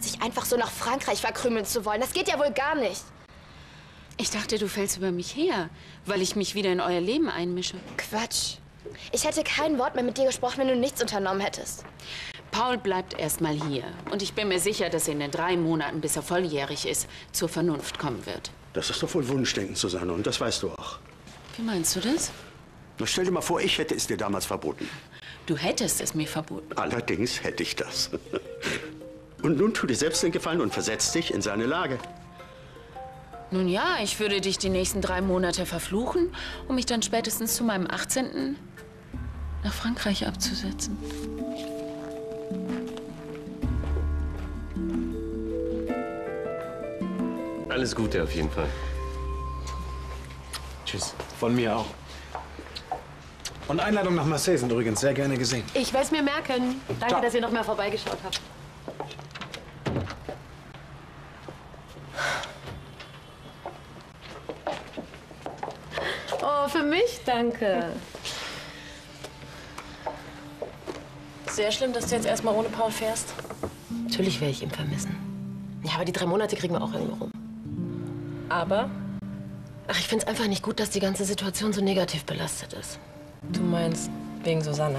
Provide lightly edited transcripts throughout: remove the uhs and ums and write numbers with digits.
sich einfach so nach Frankreich verkrümeln zu wollen. Das geht ja wohl gar nicht. Ich dachte, du fällst über mich her, weil ich mich wieder in euer Leben einmische. Quatsch. Ich hätte kein Wort mehr mit dir gesprochen, wenn du nichts unternommen hättest. Paul bleibt erstmal hier. Und ich bin mir sicher, dass er in den 3 Monaten, bis er volljährig ist, zur Vernunft kommen wird. Das ist doch wohl Wunschdenken, Susanne, und das weißt du auch. Wie meinst du das? Na, stell dir mal vor, ich hätte es dir damals verboten. Du hättest es mir verboten. Allerdings hätte ich das. Und nun tu dir selbst den Gefallen und versetz dich in seine Lage. Nun ja, ich würde dich die nächsten 3 Monate verfluchen, um mich dann spätestens zu meinem 18. nach Frankreich abzusetzen. Alles Gute auf jeden Fall. Tschüss. Von mir auch. Und Einladungen nach Marseille sind übrigens sehr gerne gesehen. Ich werde es mir merken. Danke, Ciao. dass ihr noch mal vorbeigeschaut habt. Oh, für mich? Danke. Sehr schlimm, dass du jetzt erstmal ohne Paul fährst. Natürlich werde ich ihn vermissen. Ja, aber die 3 Monate kriegen wir auch irgendwie rum. Aber? Ach, ich finde es einfach nicht gut, dass die ganze Situation so negativ belastet ist. Du meinst wegen Susanne?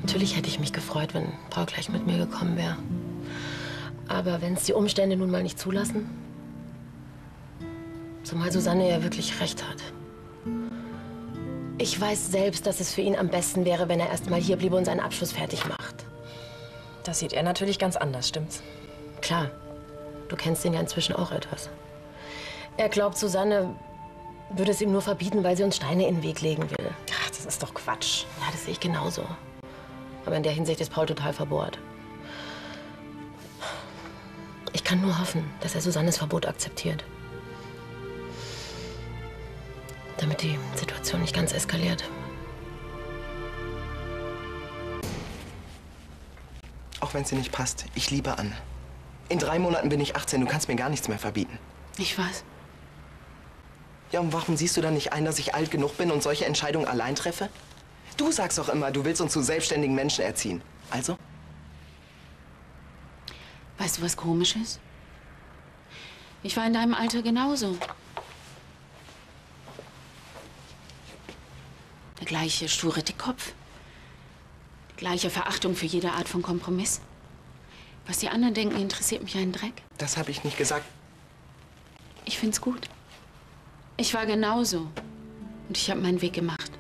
Natürlich hätte ich mich gefreut, wenn Paul gleich mit mir gekommen wäre. Aber wenn es die Umstände nun mal nicht zulassen, zumal Susanne ja wirklich recht hat. Ich weiß selbst, dass es für ihn am besten wäre, wenn er erst mal hier bliebe und seinen Abschluss fertig macht. Das sieht er natürlich ganz anders, stimmt's? Klar, du kennst ihn ja inzwischen auch etwas. Er glaubt, Susanne würde es ihm nur verbieten, weil sie uns Steine in den Weg legen will. Ach, das ist doch Quatsch. Ja, das sehe ich genauso. Aber in der Hinsicht ist Paul total verbohrt. Ich kann nur hoffen, dass er Susannes Verbot akzeptiert. Damit die Situation nicht ganz eskaliert. Auch wenn es dir nicht passt, ich liebe Anne. In 3 Monaten bin ich 18, du kannst mir gar nichts mehr verbieten. Ich weiß. Ja, und warum siehst du dann nicht ein, dass ich alt genug bin und solche Entscheidungen allein treffe? Du sagst doch immer, du willst uns zu selbstständigen Menschen erziehen. Also? Weißt du, was komisch ist? Ich war in deinem Alter genauso. Der gleiche sture Dickkopf. Die gleiche Verachtung für jede Art von Kompromiss. Was die anderen denken, interessiert mich einen Dreck. Das habe ich nicht gesagt. Ich find's gut. Ich war genauso. Und ich habe meinen Weg gemacht.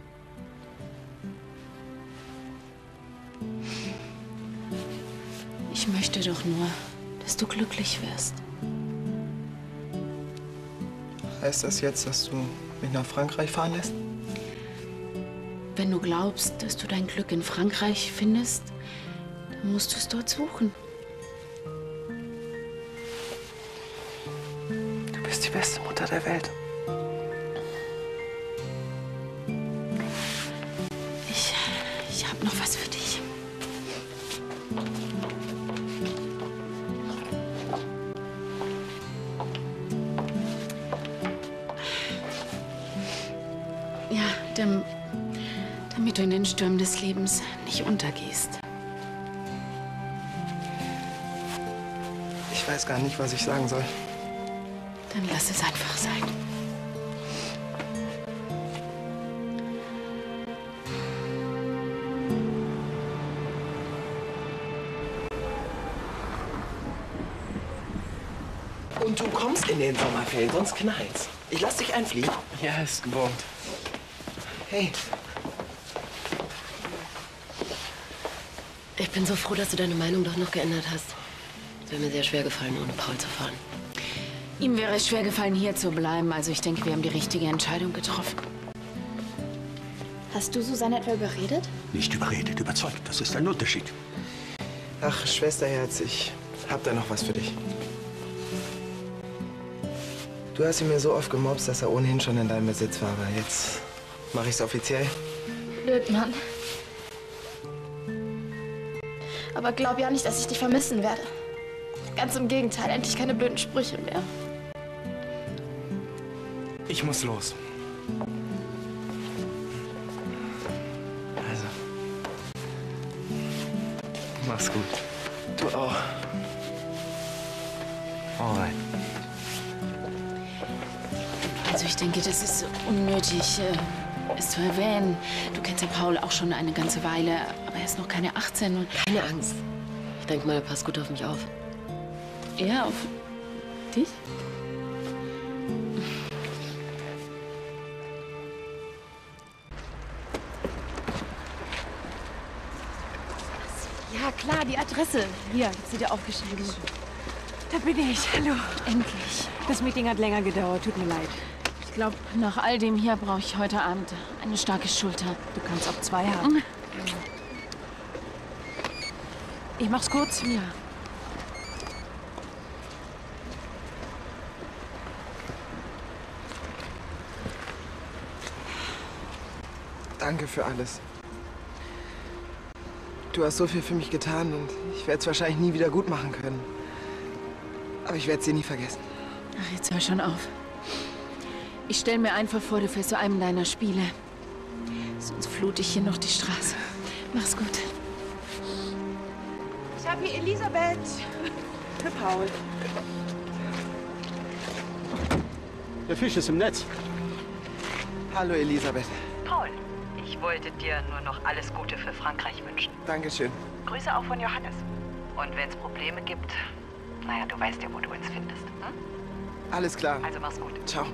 Ich möchte doch nur, dass du glücklich wirst. Heißt das jetzt, dass du mich nach Frankreich fahren lässt? Wenn du glaubst, dass du dein Glück in Frankreich findest, dann musst du es dort suchen. Du bist die beste Mutter der Welt. Ich habe noch was für dich. Ja, damit du in den Stürmen des Lebens nicht untergehst. Ich weiß gar nicht, was ich sagen soll. Dann lass es einfach sein. Und du kommst in den Sommerferien, sonst knallt's. Ich lass dich einfliegen. Ja, ist gewohnt. Hey. Ich bin so froh, dass du deine Meinung doch noch geändert hast. Es wäre mir sehr schwer gefallen, ohne Paul zu fahren. Ihm wäre es schwer gefallen, hier zu bleiben. Also ich denke, wir haben die richtige Entscheidung getroffen. Hast du Susanne etwa überredet? Nicht überredet, überzeugt. Das ist ein Unterschied. Ach, Schwesterherz, ich hab da noch was für dich. Du hast ihn mir so oft gemobst, dass er ohnehin schon in deinem Besitz war. Aber jetzt mache ich's offiziell. Blöd, Mann. Aber glaub ja nicht, dass ich dich vermissen werde. Ganz im Gegenteil, endlich keine blöden Sprüche mehr. Ich muss los. Also. Mach's gut. Du auch. Alright. Also ich denke, das ist unnötig, es zu erwähnen. Du kennst ja Paul auch schon eine ganze Weile, aber er ist noch keine 18 und... Keine Angst. Ich denke mal, er passt gut auf mich auf. Er auf dich? Ja, klar, die Adresse. Hier, ist sie dir aufgeschrieben. Da bin ich. Hallo. Endlich. Das Meeting hat länger gedauert. Tut mir leid. Ich glaube, nach all dem hier brauche ich heute Abend eine starke Schulter. Du kannst auch 2 haben. Ich mach's kurz. Ja. Danke für alles. Du hast so viel für mich getan und ich werde es wahrscheinlich nie wieder gut machen können. Aber ich werde es dir nie vergessen. Ach, jetzt hör schon auf. Ich stell mir einfach vor, du fährst zu einem deiner Spiele. Sonst flute ich hier noch die Straße. Mach's gut. Ich habe hier Elisabeth. Für Paul. Der Fisch ist im Netz. Hallo, Elisabeth. Paul, ich wollte dir nur noch alles Gute für Frankreich wünschen. Dankeschön. Grüße auch von Johannes. Und wenn es Probleme gibt, naja, du weißt ja, wo du uns findest. Hm? Alles klar. Also mach's gut. Ciao.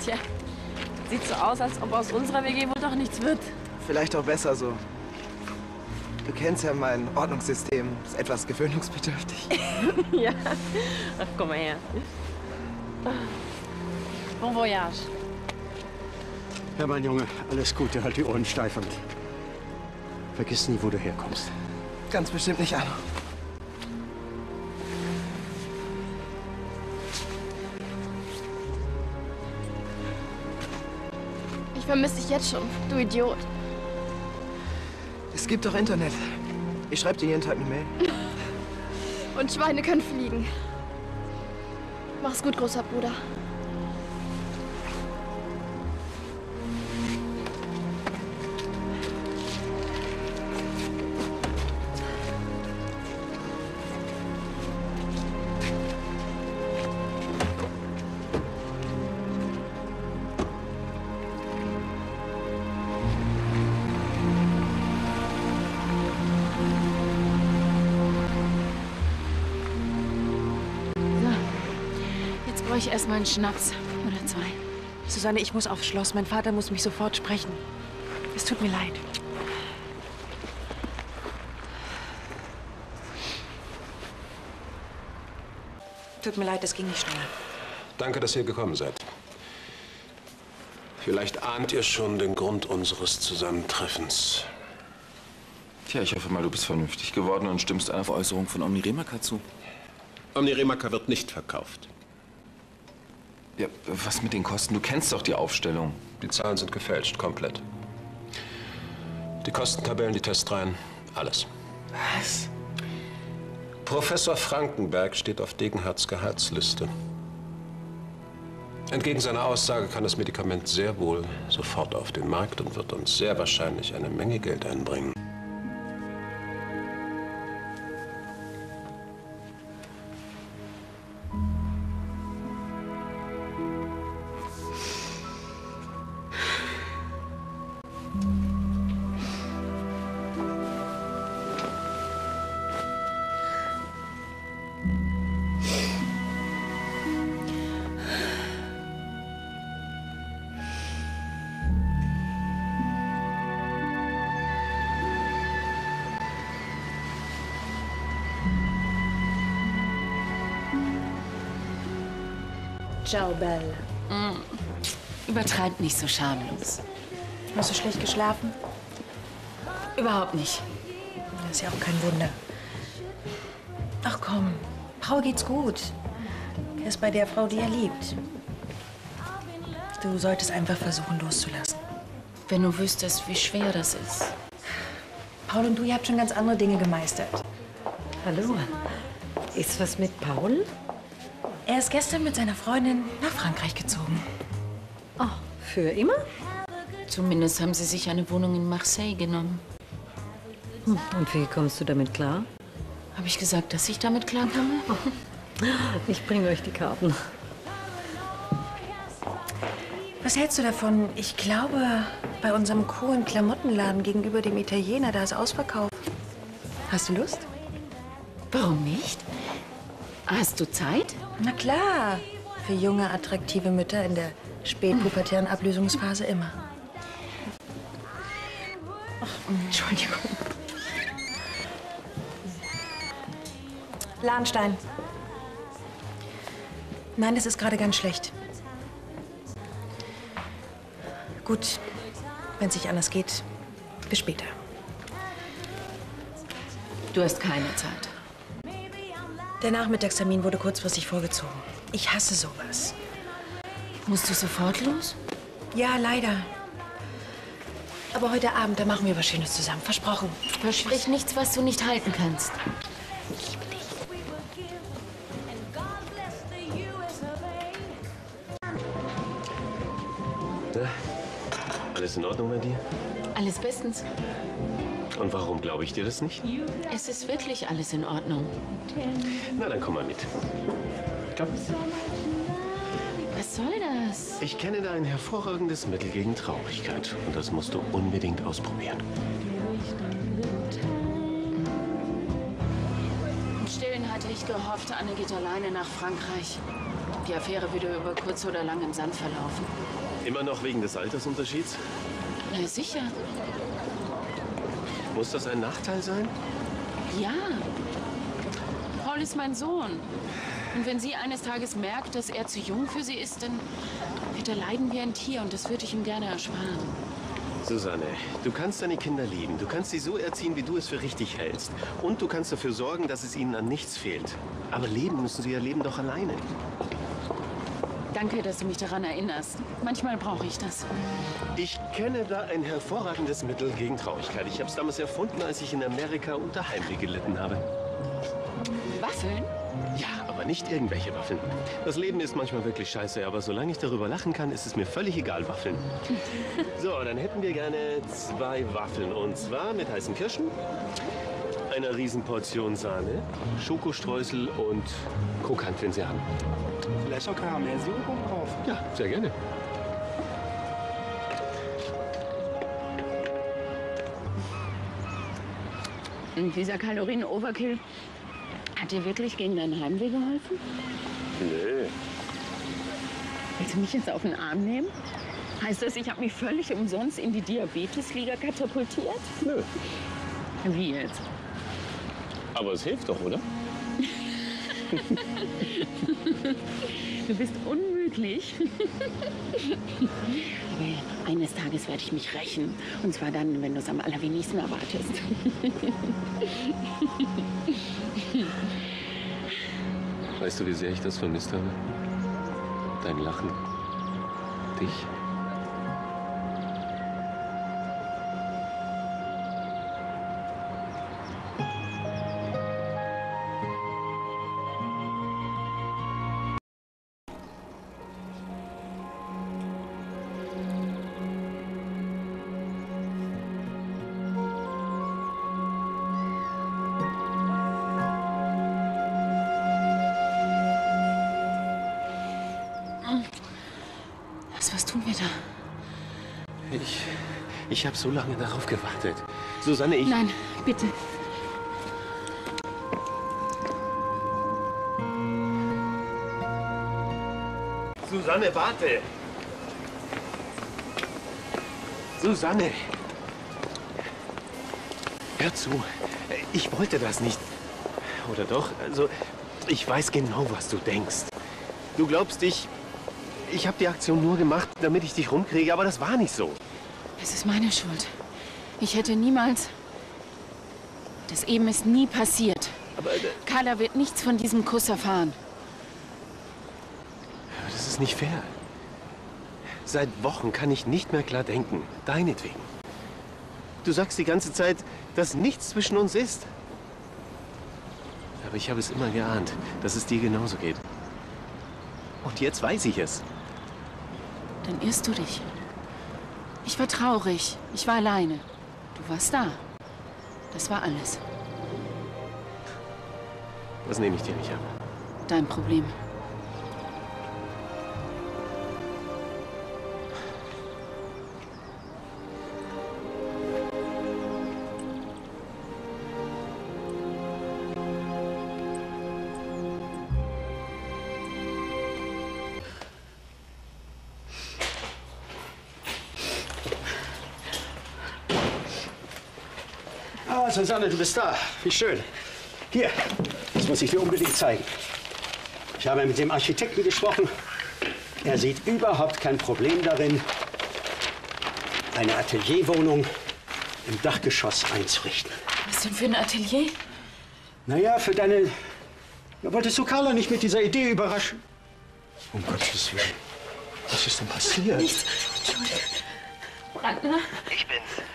Tja, sieht so aus, als ob aus unserer WG wohl doch nichts wird. Vielleicht auch besser so. Du kennst ja mein Ordnungssystem. Ist etwas gewöhnungsbedürftig. Ja. Ach, komm mal her. Bon voyage. Ja, mein Junge, alles Gute, halt die Ohren steif und vergiss nie, wo du herkommst. Ganz bestimmt nicht, Anna. Ich vermisse dich jetzt schon, du Idiot. Es gibt doch Internet. Ich schreibe dir jeden Tag eine Mail. Und Schweine können fliegen. Mach's gut, großer Bruder. Brauche ich erstmal einen Schnaps oder 2. Susanne, ich muss aufs Schloss. Mein Vater muss mich sofort sprechen. Es tut mir leid. Tut mir leid, es ging nicht schneller. Danke, dass ihr gekommen seid. Vielleicht ahnt ihr schon den Grund unseres Zusammentreffens. Tja, ich hoffe mal, du bist vernünftig geworden und stimmst einer Veräußerung von Omni Remaker zu. Omni Remaker wird nicht verkauft. Ja, was mit den Kosten? Du kennst doch die Aufstellung. Die Zahlen sind gefälscht, komplett. Die Kostentabellen, die Testreihen, alles. Was? Professor Frankenberg steht auf Degenhardts Gehaltsliste. Entgegen seiner Aussage kann das Medikament sehr wohl sofort auf den Markt und wird uns sehr wahrscheinlich eine Menge Geld einbringen. Ciao, Belle. Übertreib nicht so schamlos. Hast du schlecht geschlafen? Überhaupt nicht. Das ist ja auch kein Wunder. Ach komm, Paul geht's gut. Er ist bei der Frau, die er liebt. Du solltest einfach versuchen, loszulassen. Wenn du wüsstest, wie schwer das ist. Paul und du, ihr habt schon ganz andere Dinge gemeistert. Hallo. Ist was mit Paul? Er ist gestern mit seiner Freundin nach Frankreich gezogen. Oh, für immer? Zumindest haben sie sich eine Wohnung in Marseille genommen. Und wie kommst du damit klar? Habe ich gesagt, dass ich damit klarkomme? Ich bringe euch die Karten. Was hältst du davon? Ich glaube, bei unserem coolen Klamottenladen gegenüber dem Italiener, da ist Ausverkauf. Hast du Lust? Warum nicht? Hast du Zeit? Na klar. Für junge, attraktive Mütter in der spätpubertären Ablösungsphase immer. Ach, Entschuldigung. Lahnstein. Nein, das ist gerade ganz schlecht. Gut, wenn es nicht anders geht, bis später. Du hast keine Zeit. Der Nachmittagstermin wurde kurzfristig vorgezogen. Ich hasse sowas. Musst du sofort los? Ja, leider. Aber heute Abend, da machen wir was Schönes zusammen. Versprochen. Versprich nichts, was du nicht halten kannst. Na, alles in Ordnung bei dir? Alles bestens. Und warum glaube ich dir das nicht? Es ist wirklich alles in Ordnung. Na, dann komm mal mit. Komm. Was soll das? Ich kenne da ein hervorragendes Mittel gegen Traurigkeit. Und das musst du unbedingt ausprobieren. Im Stillen hatte ich gehofft, Anne geht alleine nach Frankreich. Die Affäre würde über kurz oder lang im Sand verlaufen. Immer noch wegen des Altersunterschieds? Na sicher. Muss das ein Nachteil sein? Ja. Paul ist mein Sohn. Und wenn sie eines Tages merkt, dass er zu jung für sie ist, dann wird er leiden wie ein Tier und das würde ich ihm gerne ersparen. Susanne, du kannst deine Kinder lieben. Du kannst sie so erziehen, wie du es für richtig hältst. Und du kannst dafür sorgen, dass es ihnen an nichts fehlt. Aber leben müssen sie ihr Leben doch alleine. Danke, dass du mich daran erinnerst. Manchmal brauche ich das. Ich kenne da ein hervorragendes Mittel gegen Traurigkeit. Ich habe es damals erfunden, als ich in Amerika unter Heimweh gelitten habe. Waffeln? Ja, aber nicht irgendwelche Waffeln. Das Leben ist manchmal wirklich scheiße, aber solange ich darüber lachen kann, ist es mir völlig egal, Waffeln. So, dann hätten wir gerne 2 Waffeln. Und zwar mit heißen Kirschen, einer Riesenportion Sahne, Schokostreusel und Krokant, wenn Sie haben. Vielleicht auch Karamellsirup drauf. Ja, sehr gerne. Und dieser Kalorien-Overkill hat dir wirklich gegen deinen Heimweh geholfen? Nö. Willst du mich jetzt auf den Arm nehmen? Heißt das, ich habe mich völlig umsonst in die Diabetesliga katapultiert? Nö. Wie jetzt? Aber es hilft doch, oder? Du bist unmöglich. Aber eines Tages werde ich mich rächen. Und zwar dann, wenn du es am allerwenigsten erwartest. Weißt du, wie sehr ich das vermisst habe? Dein Lachen. Dich. Was tun wir da? Ich habe so lange darauf gewartet. Susanne, ich... Nein, bitte. Susanne, warte! Susanne! Hör zu. Ich wollte das nicht. Oder doch? Also, ich weiß genau, was du denkst. Du glaubst, ich habe die Aktion nur gemacht, damit ich dich rumkriege, aber das war nicht so. Es ist meine Schuld. Ich hätte niemals... Das eben ist nie passiert. Aber Carla wird nichts von diesem Kuss erfahren. das ist nicht fair. Seit Wochen kann ich nicht mehr klar denken. Deinetwegen. Du sagst die ganze Zeit, dass nichts zwischen uns ist. Aber ich habe es immer geahnt, dass es dir genauso geht. Und jetzt weiß ich es. Dann irrst du dich. Ich war traurig. Ich war alleine. Du warst da. Das war alles. Das nehme ich dir nicht ab. Dein Problem. Ah, Susanne, du bist da. Wie schön. Hier, das muss ich dir unbedingt zeigen. Ich habe mit dem Architekten gesprochen. Er sieht überhaupt kein Problem darin, eine Atelierwohnung im Dachgeschoss einzurichten. Was denn für ein Atelier? Naja, für deine... Ja, wolltest du Carla nicht mit dieser Idee überraschen? Um Gottes Willen. Was ist denn passiert? Nichts. Entschuldigung. Ragnar? Ich bin's.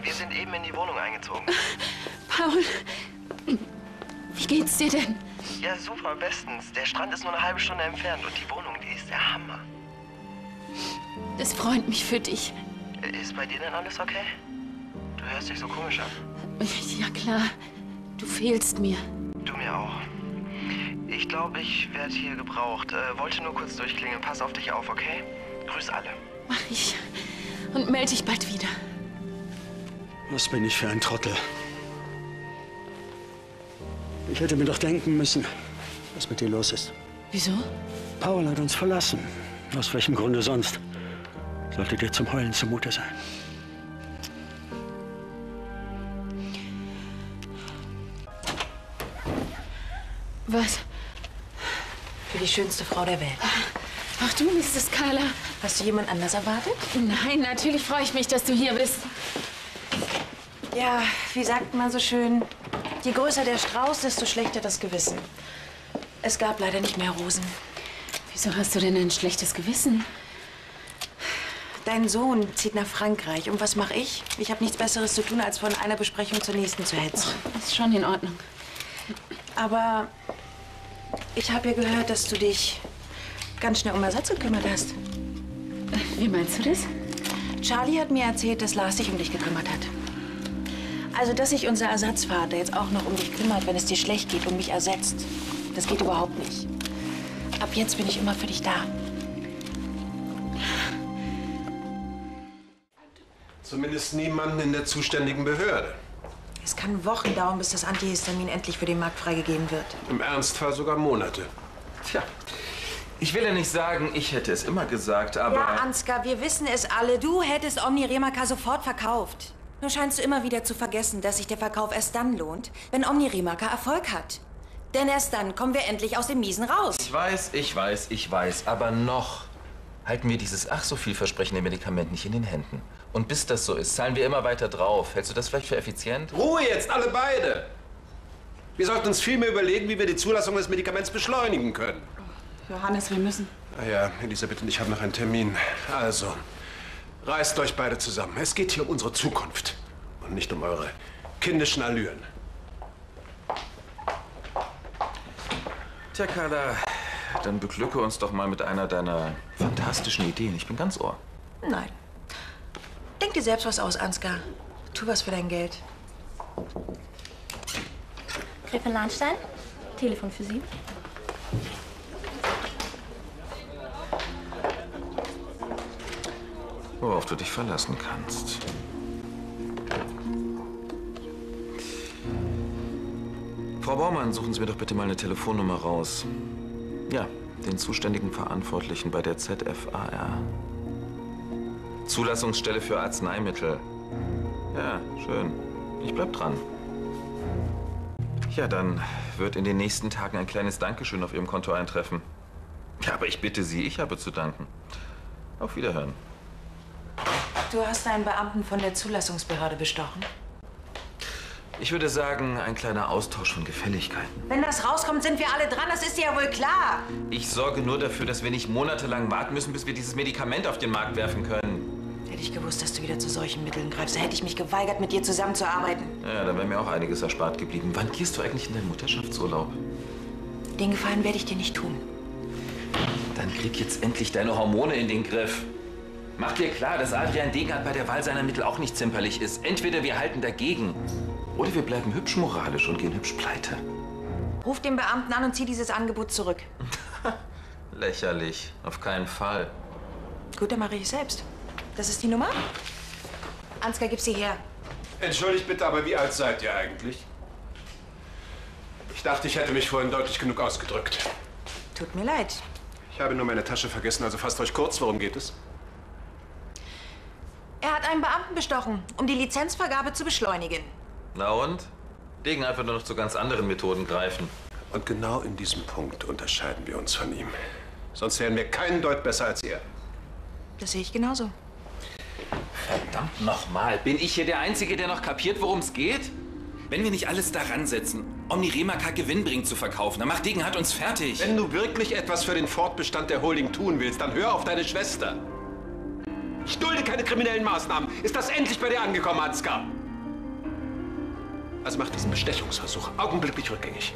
Wir sind eben in die Wohnung eingezogen. Paul, wie geht's dir denn? Ja, super, bestens. Der Strand ist nur eine halbe Stunde entfernt und die Wohnung, die ist der Hammer. Das freut mich für dich. Ist bei dir denn alles okay? Du hörst dich so komisch an. Ja klar, du fehlst mir. Du mir auch. Ich glaube, ich werde hier gebraucht. Wollte nur kurz durchklingeln. Pass auf dich auf, okay? Grüß alle. Mach ich. Und melde dich bald wieder. Was bin ich für ein Trottel? Ich hätte mir doch denken müssen, was mit dir los ist. Wieso? Paul hat uns verlassen. Aus welchem Grunde sonst? Sollte dir zum Heulen zumute sein. Was? Für die schönste Frau der Welt. Ach, du bist es, Carla. Hast du jemand anders erwartet? Nein, natürlich freue ich mich, dass du hier bist. Ja, wie sagt man so schön, je größer der Strauß, desto schlechter das Gewissen. Es gab leider nicht mehr Rosen. Wieso hast du denn ein schlechtes Gewissen? Dein Sohn zieht nach Frankreich. Und was mache ich? Ich habe nichts Besseres zu tun, als von einer Besprechung zur nächsten zu hetzen. Ist schon in Ordnung. Aber ich habe ja gehört, dass du dich ganz schnell um Ersatz gekümmert hast. Wie meinst du das? Charlie hat mir erzählt, dass Lars sich um dich gekümmert hat. Also, dass sich unser Ersatzvater jetzt auch noch um dich kümmert, wenn es dir schlecht geht und mich ersetzt, das geht überhaupt nicht. Ab jetzt bin ich immer für dich da. Zumindest niemanden in der zuständigen Behörde. Es kann Wochen dauern, bis das Antihistamin endlich für den Markt freigegeben wird. Im Ernstfall sogar Monate. Tja, ich will ja nicht sagen, ich hätte es immer gesagt, aber... Ja, Ansgar, wir wissen es alle. Du hättest Omniremaca sofort verkauft. Nur scheinst du immer wieder zu vergessen, dass sich der Verkauf erst dann lohnt, wenn Omniremaca Erfolg hat. Denn erst dann kommen wir endlich aus dem Miesen raus. Ich weiß, aber noch halten wir dieses ach so vielversprechende Medikament nicht in den Händen. Und bis das so ist, zahlen wir immer weiter drauf. Hältst du das vielleicht für effizient? Ruhe jetzt, alle beide! Wir sollten uns viel mehr überlegen, wie wir die Zulassung des Medikaments beschleunigen können. Johannes, wir müssen. Ah ja, Elisabeth und ich haben noch einen Termin. Also, reißt euch beide zusammen. Es geht hier um unsere Zukunft und nicht um eure kindischen Allüren. Tja, Carla, dann beglücke uns doch mal mit einer deiner fantastischen Ideen. Ich bin ganz Ohr. Nein. Denk dir selbst was aus, Ansgar. Tu was für dein Geld. Gräfin Lahnstein, Telefon für Sie. Worauf du dich verlassen kannst. Frau Baumann, suchen Sie mir doch bitte mal eine Telefonnummer raus. Ja, den zuständigen Verantwortlichen bei der ZFAR. Zulassungsstelle für Arzneimittel. Ja, schön. Ich bleib dran. Ja, dann wird in den nächsten Tagen ein kleines Dankeschön auf Ihrem Konto eintreffen. Ja, aber ich bitte Sie, ich habe zu danken. Auf Wiederhören. Du hast einen Beamten von der Zulassungsbehörde bestochen? Ich würde sagen, ein kleiner Austausch von Gefälligkeiten. Wenn das rauskommt, sind wir alle dran. Das ist dir ja wohl klar. Ich sorge nur dafür, dass wir nicht monatelang warten müssen, bis wir dieses Medikament auf den Markt werfen können. Hätte ich gewusst, dass du wieder zu solchen Mitteln greifst, hätte ich mich geweigert, mit dir zusammenzuarbeiten. Ja, da wäre mir auch einiges erspart geblieben. Wann gehst du eigentlich in deinen Mutterschaftsurlaub? Den Gefallen werde ich dir nicht tun. Dann krieg jetzt endlich deine Hormone in den Griff. Mach dir klar, dass Adrian Degenhardt bei der Wahl seiner Mittel auch nicht zimperlich ist. Entweder wir halten dagegen oder wir bleiben hübsch moralisch und gehen hübsch pleite. Ruf den Beamten an und zieh dieses Angebot zurück. Lächerlich. Auf keinen Fall. Gut, dann mache ich es selbst. Das ist die Nummer? Ansgar, gib sie her. Entschuldigt bitte, aber wie alt seid ihr eigentlich? Ich dachte, ich hätte mich vorhin deutlich genug ausgedrückt. Tut mir leid. Ich habe nur meine Tasche vergessen, also fasst euch kurz. Worum geht es? Er hat einen Beamten bestochen, um die Lizenzvergabe zu beschleunigen. Na und? Degenhardt wird nur noch zu ganz anderen Methoden greifen. Und genau in diesem Punkt unterscheiden wir uns von ihm. Sonst wären wir keinen Deut besser als er. Das sehe ich genauso. Verdammt nochmal, bin ich hier der Einzige, der noch kapiert, worum es geht? Wenn wir nicht alles daran setzen, Omni-Remaca gewinnbringend zu verkaufen, dann macht Degenhardt uns fertig. Wenn du wirklich etwas für den Fortbestand der Holding tun willst, dann hör auf deine Schwester. Ich dulde keine kriminellen Maßnahmen. Ist das endlich bei dir angekommen, Ansgar? Also mach diesen Bestechungsversuch augenblicklich rückgängig.